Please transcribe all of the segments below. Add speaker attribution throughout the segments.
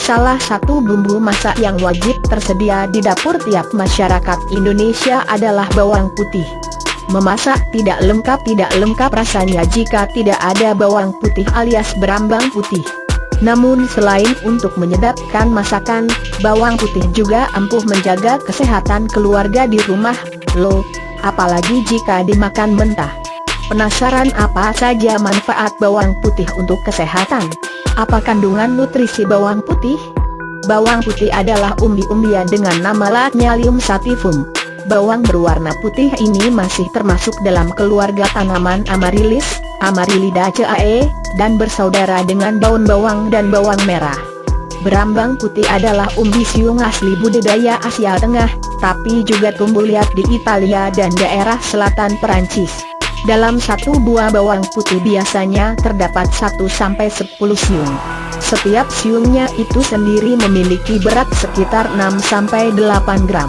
Speaker 1: Salah satu bumbu masak yang wajib tersedia di dapur tiap masyarakat Indonesia adalah bawang putih. Memasak tidak lengkap rasanya jika tidak ada bawang putih alias berambang putih. Namun selain untuk menyedapkan masakan, bawang putih juga ampuh menjaga kesehatan keluarga di rumah, loh, apalagi jika dimakan mentah. Penasaran apa saja manfaat bawang putih untuk kesehatan? Apa kandungan nutrisi bawang putih? Bawang putih adalah umbi-umbian dengan nama Lacinium sativum. Bawang berwarna putih ini masih termasuk dalam keluarga tanaman Amaryllis, Amaryllidaceae, dan bersaudara dengan daun bawang dan bawang merah. Berambang putih adalah umbi siung asli budidaya Asia Tengah, tapi juga tumbuh liat di Italia dan daerah selatan Perancis. Dalam satu buah bawang putih biasanya terdapat 1-10 siung. Setiap siungnya itu sendiri memiliki berat sekitar 6-8 gram.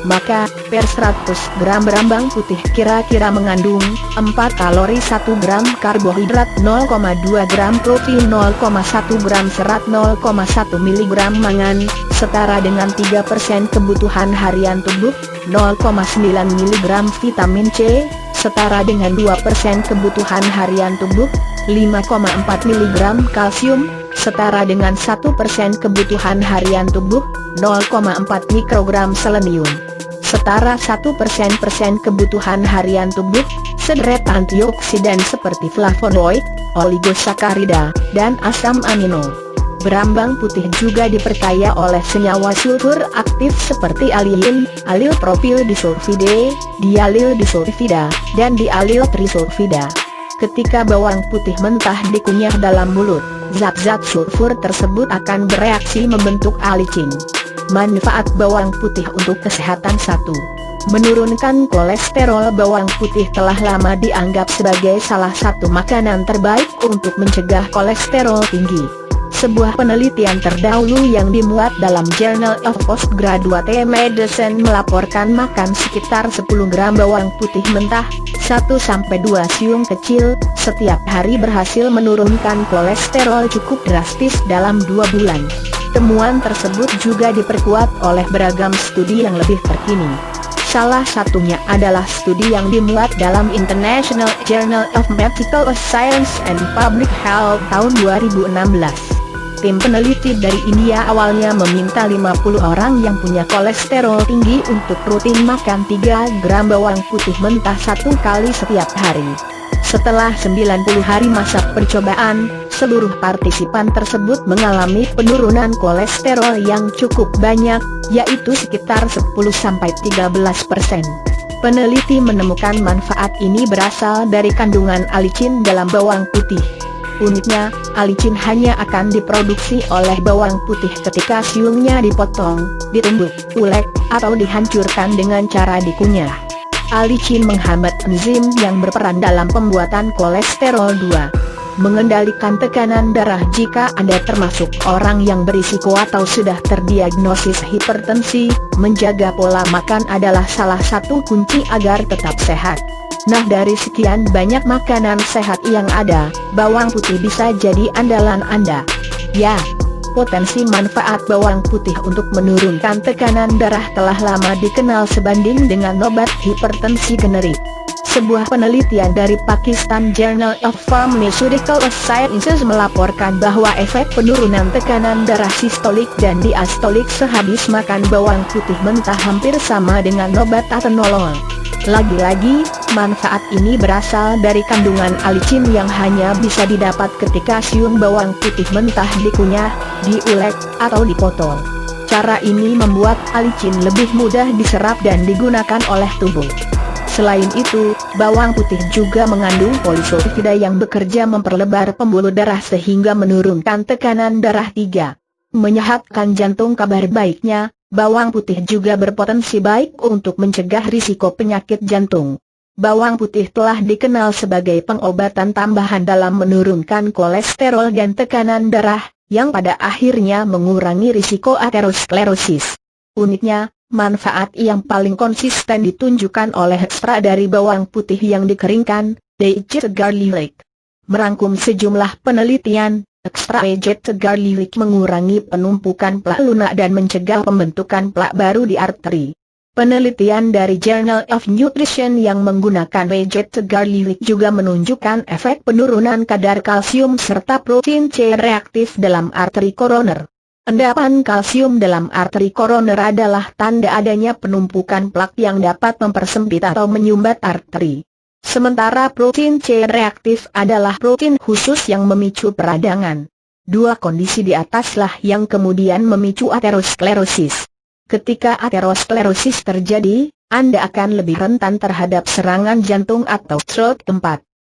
Speaker 1: Maka, per 100 gram berambang putih kira-kira mengandung 4 kalori, 1 gram karbohidrat, 0,2 gram protein, 0,1 gram serat, 0,1 mg mangan, setara dengan 3% kebutuhan harian tubuh, 0,9 mg vitamin C, setara dengan 2% kebutuhan harian tubuh, 5,4 mg kalsium, setara dengan 1% kebutuhan harian tubuh, 0,4 mikrogram selenium, setara 1% kebutuhan harian tubuh, sederet antioksidan seperti flavonoid, oligosakarida, dan asam amino. Berambang putih juga diperkaya oleh senyawa sulfur aktif seperti aliin, alil propil disulfide, dialil disulfida, dan dialil trisulfida. Ketika bawang putih mentah dikunyah dalam mulut, zat-zat sulfur tersebut akan bereaksi membentuk alicin. Manfaat bawang putih untuk kesehatan: 1. Menurunkan kolesterol. Bawang putih telah lama dianggap sebagai salah satu makanan terbaik untuk mencegah kolesterol tinggi. Sebuah penelitian terdahulu yang dimuat dalam Journal of Postgraduate Medicine melaporkan makan sekitar 10 gram bawang putih mentah, 1-2 siung kecil, setiap hari berhasil menurunkan kolesterol cukup drastis dalam 2 bulan. Temuan tersebut juga diperkuat oleh beragam studi yang lebih terkini. Salah satunya adalah studi yang dimuat dalam International Journal of Medical Science and Public Health tahun 2016. Tim peneliti dari India awalnya meminta 50 orang yang punya kolesterol tinggi untuk rutin makan 3 gram bawang putih mentah 1 kali setiap hari. Setelah 90 hari masa percobaan, seluruh partisipan tersebut mengalami penurunan kolesterol yang cukup banyak, yaitu sekitar 10-13%. Peneliti menemukan manfaat ini berasal dari kandungan alicin dalam bawang putih. Uniknya, alicin hanya akan diproduksi oleh bawang putih ketika siungnya dipotong, ditumbuk, ulek, atau dihancurkan dengan cara dikunyah. Alicin menghambat enzim yang berperan dalam pembuatan kolesterol 2. Mengendalikan tekanan darah. Jika Anda termasuk orang yang berisiko atau sudah terdiagnosis hipertensi, menjaga pola makan adalah salah satu kunci agar tetap sehat. Nah, dari sekian banyak makanan sehat yang ada, bawang putih bisa jadi andalan Anda. Ya, potensi manfaat bawang putih untuk menurunkan tekanan darah telah lama dikenal sebanding dengan obat hipertensi generik. Sebuah penelitian dari Pakistan Journal of Pharmaceutical Sciences melaporkan bahwa efek penurunan tekanan darah sistolik dan diastolik sehabis makan bawang putih mentah hampir sama dengan obat atenolol. Lagi-lagi, manfaat ini berasal dari kandungan alicin yang hanya bisa didapat ketika siung bawang putih mentah dikunyah, diulek, atau dipotong. Cara ini membuat alicin lebih mudah diserap dan digunakan oleh tubuh. Selain itu, bawang putih juga mengandung polisulfida yang bekerja memperlebar pembuluh darah sehingga menurunkan tekanan darah. 3. Menyehatkan jantung. Kabar baiknya, bawang putih juga berpotensi baik untuk mencegah risiko penyakit jantung. Bawang putih telah dikenal sebagai pengobatan tambahan dalam menurunkan kolesterol dan tekanan darah, yang pada akhirnya mengurangi risiko aterosklerosis. Uniknya, manfaat yang paling konsisten ditunjukkan oleh ekstrak dari bawang putih yang dikeringkan, Diced Garlic. Merangkum sejumlah penelitian, Extra Vegetable Garlic mengurangi penumpukan plak lunak dan mencegah pembentukan plak baru di arteri. Penelitian dari Journal of Nutrition yang menggunakan Vegetable Garlic juga menunjukkan efek penurunan kadar kalsium serta protein C reaktif dalam arteri koroner. Endapan kalsium dalam arteri koroner adalah tanda adanya penumpukan plak yang dapat mempersempit atau menyumbat arteri. Sementara protein C reaktif adalah protein khusus yang memicu peradangan. Dua kondisi di ataslah yang kemudian memicu aterosklerosis. Ketika aterosklerosis terjadi, Anda akan lebih rentan terhadap serangan jantung atau stroke. 4.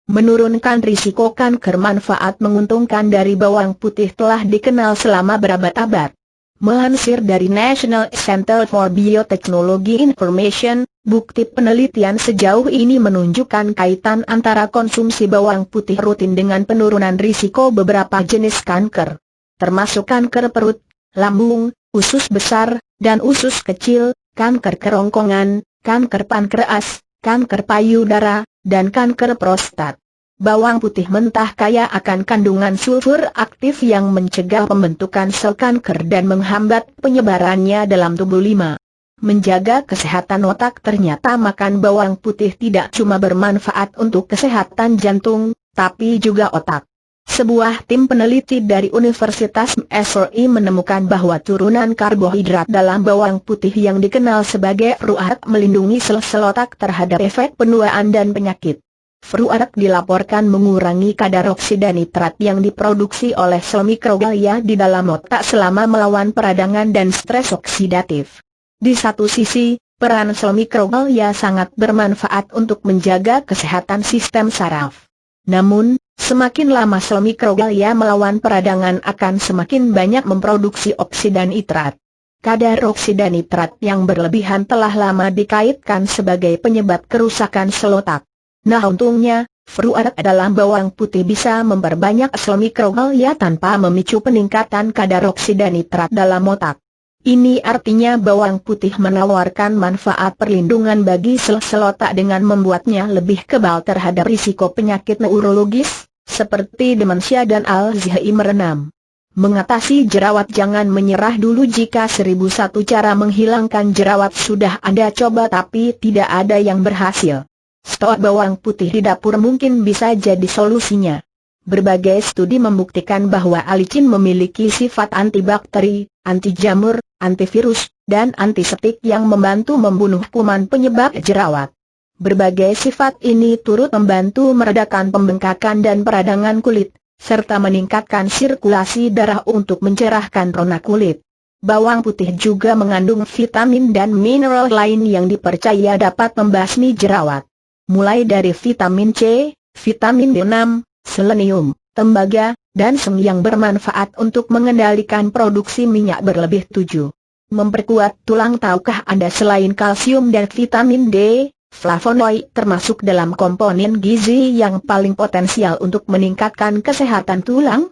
Speaker 1: Menurunkan risiko kanker. Manfaat menguntungkan dari bawang putih telah dikenal selama berabad-abad. Melansir dari National Center for Biotechnology Information, bukti penelitian sejauh ini menunjukkan kaitan antara konsumsi bawang putih rutin dengan penurunan risiko beberapa jenis kanker, termasuk kanker perut, lambung, usus besar, dan usus kecil, kanker kerongkongan, kanker pankreas, kanker payudara, dan kanker prostat. Bawang putih mentah kaya akan kandungan sulfur aktif yang mencegah pembentukan sel kanker dan menghambat penyebarannya dalam tubuh. 5. Menjaga kesehatan otak. Ternyata makan bawang putih tidak cuma bermanfaat untuk kesehatan jantung, tapi juga otak. Sebuah tim peneliti dari Universitas Missouri menemukan bahwa turunan karbohidrat dalam bawang putih yang dikenal sebagai fructose melindungi sel-sel otak terhadap efek penuaan dan penyakit. Fructose dilaporkan mengurangi kadar oksida nitrat yang diproduksi oleh sel mikroglia di dalam otak selama melawan peradangan dan stres oksidatif. Di satu sisi, peran sel mikroglia sangat bermanfaat untuk menjaga kesehatan sistem saraf. Namun, semakin lama sel mikroglia melawan peradangan akan semakin banyak memproduksi oksida nitrat. Kadar oksida nitrat yang berlebihan telah lama dikaitkan sebagai penyebab kerusakan sel otak. Nah, untungnya, fructose dalam bawang putih bisa memperbanyak sel mikroglia tanpa memicu peningkatan kadar oksida nitrat dalam otak. Ini artinya bawang putih menawarkan manfaat perlindungan bagi sel-sel otak dengan membuatnya lebih kebal terhadap risiko penyakit neurologis, seperti demensia dan Alzheimer. 6. Mengatasi jerawat. Jangan menyerah dulu jika 1001 cara menghilangkan jerawat sudah Anda coba tapi tidak ada yang berhasil. Stok bawang putih di dapur mungkin bisa jadi solusinya. Berbagai studi membuktikan bahwa alicin memiliki sifat antibakteri, anti jamur, antivirus, dan antiseptik yang membantu membunuh kuman penyebab jerawat. Berbagai sifat ini turut membantu meredakan pembengkakan dan peradangan kulit, serta meningkatkan sirkulasi darah untuk mencerahkan rona kulit. Bawang putih juga mengandung vitamin dan mineral lain yang dipercaya dapat membasmi jerawat. Mulai dari vitamin C, vitamin B6, selenium, tembaga, dan seng yang bermanfaat untuk mengendalikan produksi minyak berlebih. 7. Memperkuat tulang. Tahukah Anda selain kalsium dan vitamin D, flavonoid termasuk dalam komponen gizi yang paling potensial untuk meningkatkan kesehatan tulang?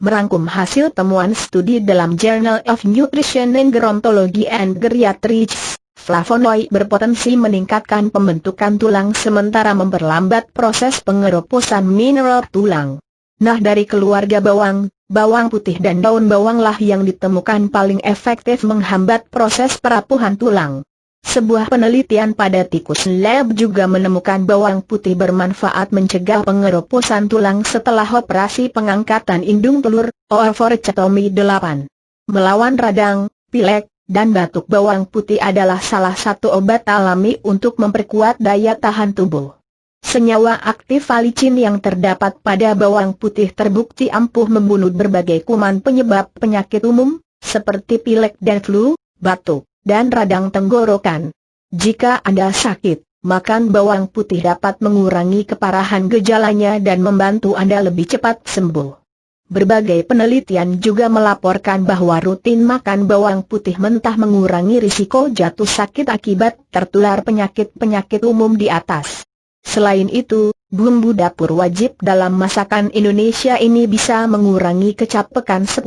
Speaker 1: Merangkum hasil temuan studi dalam Journal of Nutrition and Gerontology and Geriatrics, flavonoid berpotensi meningkatkan pembentukan tulang sementara memperlambat proses pengeroposan mineral tulang. Nah, dari keluarga bawang, bawang putih dan daun bawanglah yang ditemukan paling efektif menghambat proses perapuhan tulang. Sebuah penelitian pada tikus lab juga menemukan bawang putih bermanfaat mencegah pengeroposan tulang setelah operasi pengangkatan indung telur, oophorectomy. 8. Melawan radang, pilek, dan batuk. Bawang putih adalah salah satu obat alami untuk memperkuat daya tahan tubuh. Senyawa aktif alicin yang terdapat pada bawang putih terbukti ampuh membunuh berbagai kuman penyebab penyakit umum, seperti pilek dan flu, batuk, dan radang tenggorokan. Jika Anda sakit, makan bawang putih dapat mengurangi keparahan gejalanya dan membantu Anda lebih cepat sembuh. Berbagai penelitian juga melaporkan bahwa rutin makan bawang putih mentah mengurangi risiko jatuh sakit akibat tertular penyakit-penyakit umum di atas. Selain itu, bumbu dapur wajib dalam masakan Indonesia ini bisa mengurangi kecapekan. 10.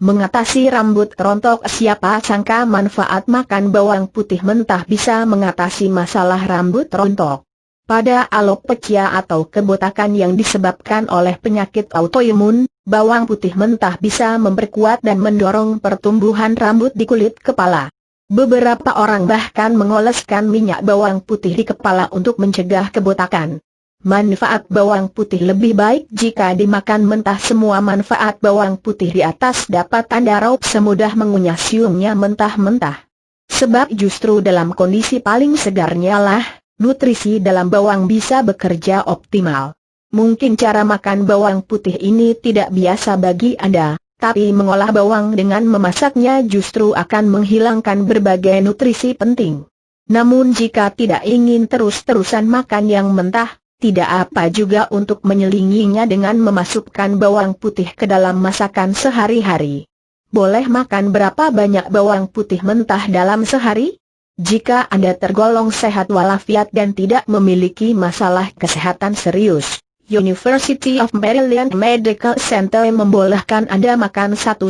Speaker 1: Mengatasi rambut rontok. Siapa sangka manfaat makan bawang putih mentah bisa mengatasi masalah rambut rontok. Pada alopecia atau kebotakan yang disebabkan oleh penyakit autoimun, bawang putih mentah bisa memperkuat dan mendorong pertumbuhan rambut di kulit kepala. Beberapa orang bahkan mengoleskan minyak bawang putih di kepala untuk mencegah kebotakan. Manfaat bawang putih lebih baik jika dimakan mentah. Semua manfaat bawang putih di atas dapat Anda raup semudah mengunyah siungnya mentah-mentah. Sebab justru dalam kondisi paling segarnya lah nutrisi dalam bawang bisa bekerja optimal. Mungkin cara makan bawang putih ini tidak biasa bagi Anda, tapi mengolah bawang dengan memasaknya justru akan menghilangkan berbagai nutrisi penting. Namun jika tidak ingin terus-terusan makan yang mentah, tidak apa juga untuk menyelinginya dengan memasukkan bawang putih ke dalam masakan sehari-hari. Boleh makan berapa banyak bawang putih mentah dalam sehari? Jika Anda tergolong sehat walafiat dan tidak memiliki masalah kesehatan serius, University of Maryland Medical Center membolehkan Anda makan 1-4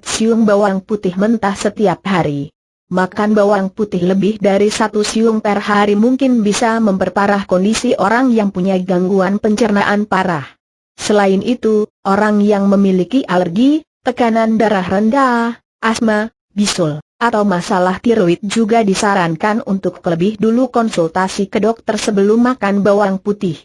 Speaker 1: siung bawang putih mentah setiap hari. Makan bawang putih lebih dari 1 siung per hari mungkin bisa memperparah kondisi orang yang punya gangguan pencernaan parah. Selain itu, orang yang memiliki alergi, tekanan darah rendah, asma, bisul, atau masalah tiroid juga disarankan untuk lebih dulu konsultasi ke dokter sebelum makan bawang putih.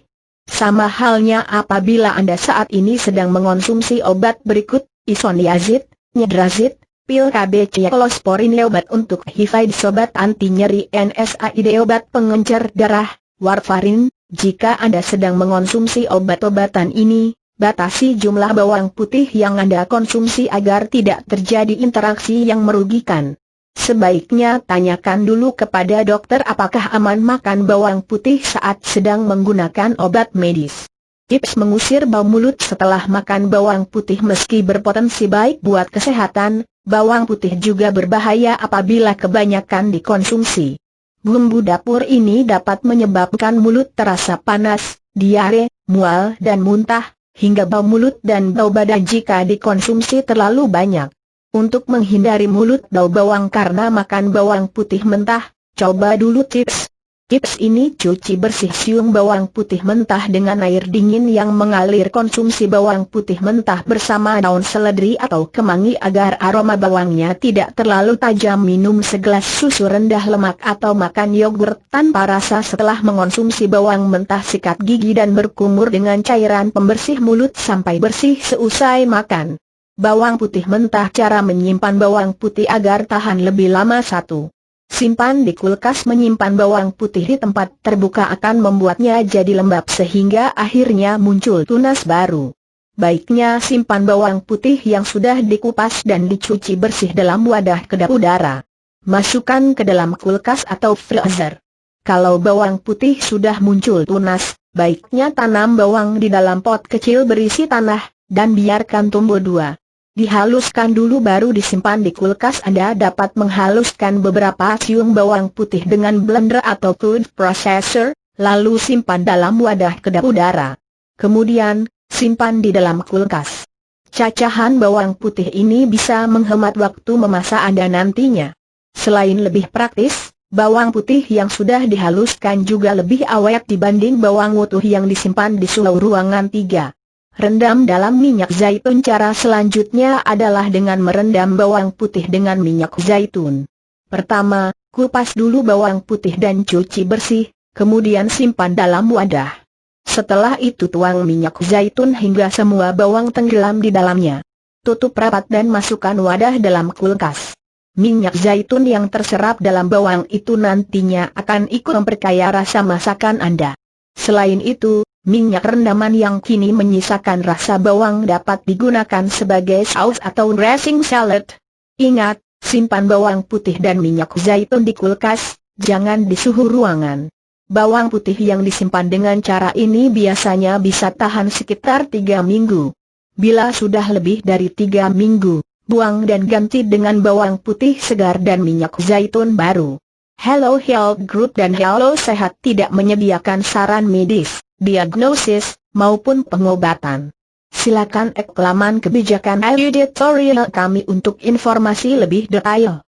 Speaker 1: Sama halnya apabila Anda saat ini sedang mengonsumsi obat berikut: isoniazid, nyedrazid, pil KBC, Closporin, obat untuk HIV, obat anti nyeri NSAID, obat pengencer darah, warfarin. Jika Anda sedang mengonsumsi obat-obatan ini, batasi jumlah bawang putih yang Anda konsumsi agar tidak terjadi interaksi yang merugikan. Sebaiknya tanyakan dulu kepada dokter apakah aman makan bawang putih saat sedang menggunakan obat medis. Tips mengusir bau mulut setelah makan bawang putih. Meski berpotensi baik buat kesehatan, bawang putih juga berbahaya apabila kebanyakan dikonsumsi. Bumbu dapur ini dapat menyebabkan mulut terasa panas, diare, mual dan muntah, hingga bau mulut dan bau badan jika dikonsumsi terlalu banyak. Untuk menghindari mulut bau bawang karena makan bawang putih mentah, coba dulu tips. Tips ini: cuci bersih siung bawang putih mentah dengan air dingin yang mengalir. Konsumsi bawang putih mentah bersama daun seledri atau kemangi agar aroma bawangnya tidak terlalu tajam. Minum segelas susu rendah lemak atau makan yogurt tanpa rasa. Setelah mengonsumsi bawang mentah, sikat gigi dan berkumur dengan cairan pembersih mulut sampai bersih seusai makan. Bawang putih mentah. Cara menyimpan bawang putih agar tahan lebih lama: 1. Simpan di kulkas. Menyimpan bawang putih di tempat terbuka akan membuatnya jadi lembab sehingga akhirnya muncul tunas baru. Baiknya simpan bawang putih yang sudah dikupas dan dicuci bersih dalam wadah kedap udara. Masukkan ke dalam kulkas atau freezer. Kalau bawang putih sudah muncul tunas, baiknya tanam bawang di dalam pot kecil berisi tanah, dan biarkan tumbuh 2. Dihaluskan dulu baru disimpan di kulkas. Anda dapat menghaluskan beberapa siung bawang putih dengan blender atau food processor, lalu simpan dalam wadah kedap udara. Kemudian, simpan di dalam kulkas. Cacahan bawang putih ini bisa menghemat waktu memasak Anda nantinya. Selain lebih praktis, bawang putih yang sudah dihaluskan juga lebih awet dibanding bawang utuh yang disimpan di suhu ruangan 3. Rendam dalam minyak zaitun. Cara selanjutnya adalah dengan merendam bawang putih dengan minyak zaitun. Pertama, kupas dulu bawang putih dan cuci bersih, kemudian simpan dalam wadah. Setelah itu tuang minyak zaitun hingga semua bawang tenggelam di dalamnya. Tutup rapat dan masukkan wadah dalam kulkas. Minyak zaitun yang terserap dalam bawang itu nantinya akan ikut memperkaya rasa masakan Anda. Selain itu, minyak rendaman yang kini menyisakan rasa bawang dapat digunakan sebagai saus atau dressing salad. Ingat, simpan bawang putih dan minyak zaitun di kulkas, jangan di suhu ruangan. Bawang putih yang disimpan dengan cara ini biasanya bisa tahan sekitar 3 minggu. Bila sudah lebih dari 3 minggu, buang dan ganti dengan bawang putih segar dan minyak zaitun baru. Hello Health Group dan Hello Sehat tidak menyediakan saran medis, diagnosis, maupun pengobatan. Silakan cek laman kebijakan editorial kami untuk informasi lebih detail.